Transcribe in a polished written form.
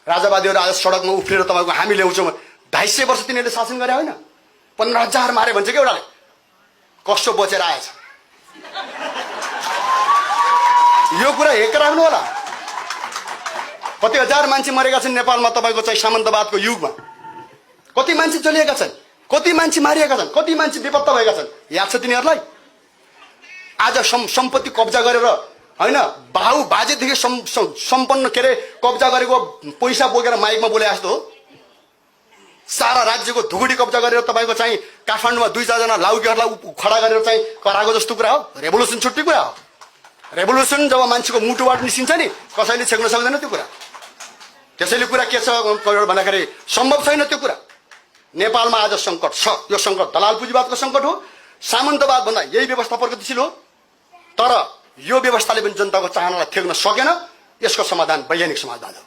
राजावादीहरू आज सडकमा उफ्रेर तपाईँको हामी ल्याउँछौँ। 250 वर्ष तिनीहरूले शासन गरे होइन? 15,000 मारे भन्छ कि एउटाले। कस्तो बचेर आएछ यो कुरा हेक राख्नु होला। कति हजार मान्छे मरेका छन् नेपालमा तपाईँको चाहिँ सामन्तवादको युगमा। कति मान्छे जलिएका छन्, कति मान्छे मारिएका छन्, कति मान्छे बेपत्ता भएका छन्, याद छ तिनीहरूलाई? आज सम्पत्ति कब्जा गरेर होइन, बाउ बाजेदेखि सम्पन्न के अरे कब्जा गरेको पैसा बोकेर माइकमा बोले जस्तो हो। सारा राज्यको धुगुडी कब्जा गरेर तपाईँको चाहिँ काठमाडौँमा 2-4 जना लाउकेहरूलाई खडा गरेर चाहिँ कराएको जस्तो कुरा हो। रेभोल्युसन छुट्टी कुरा हो। रेभोल्युसन जब मान्छेको मुटुबाट निस्किन्छ नि कसैले छेक्न सक्दैन त्यो कुरा। त्यसैले कुरा के छ भन्दाखेरि सम्भव छैन त्यो कुरा। नेपालमा आज सङ्कट छ। यो सङ्कट दलाल पुँजीवादको सङ्कट हो, सामन्तवाद भन्दा यही व्यवस्था प्रगतिशील हो। तर यो व्यवस्थाले पनि जनताको चाहनालाई थ्याक्न सकेन। यसको समाधान वैज्ञानिक समाजवाद हो।